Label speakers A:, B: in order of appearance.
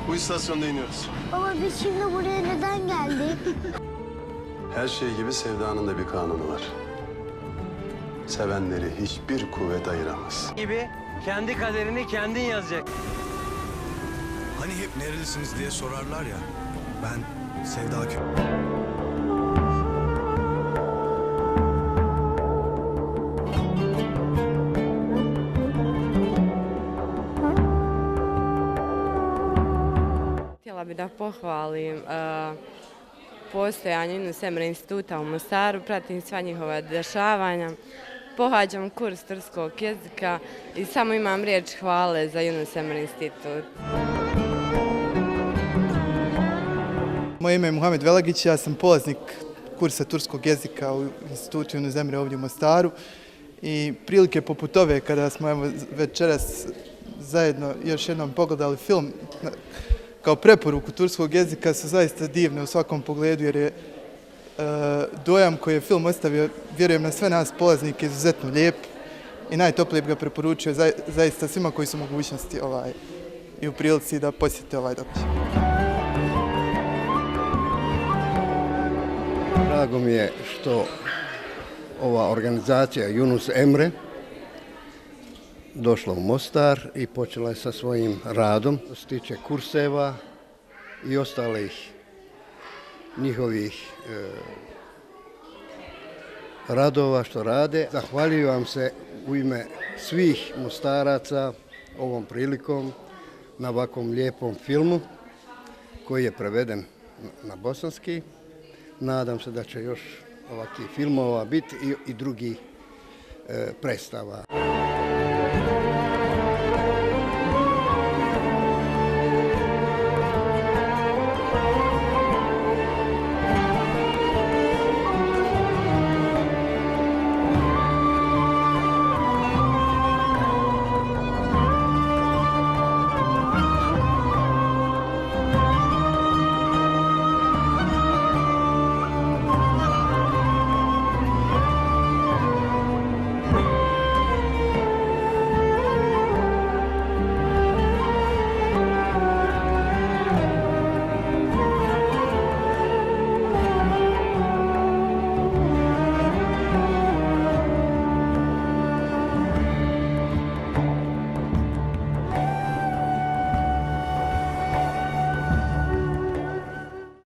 A: Bu istasyonda iniyoruz.
B: Baba biz şimdi buraya neden geldik?
A: Her şey gibi sevdanın da bir kanunu var. Sevenleri hiçbir kuvvet ayıramaz.
C: Gibi kendi kaderini kendin yazacak.
D: Hani hep nerelisiniz diye sorarlar ya. Ben Sevda Köy.
E: Htjela bih da pohvalim postojanje Yunus Emre instituta u Mostaru, pratim sva njihova dešavanja, pohađam kurs turskog jezika i samo imam riječ hvale za Yunus Emre institut.
F: Moje ime je Muhamed Velagić, ja sam polaznik kursa turskog jezika u institutu Yunus Emre ovdje u Mostaru i prilike poput ove kada smo večeras zajedno još jednom pogledali film kao preporuku turskog jezika su zaista divne u svakom pogledu jer je dojam koji je film ostavio, vjerujem na sve nas polaznike, izuzetno lijep i najtoplije bi ga preporučio zaista svima koji su mogućnosti i u prilici da posjete ovaj događaj.
G: Drago mi je što ova organizacija Yunus Emre došla u Mostar i počela je sa svojim radom. Što se tiče kurseva i ostalih njihovih radova što rade. Zahvaljujem vam se u ime svih Mostaraca ovom prilikom na ovakvom lijepom filmu koji je preveden na bosanski. Nadam se da će još ovakvih filmova biti i drugih predstava.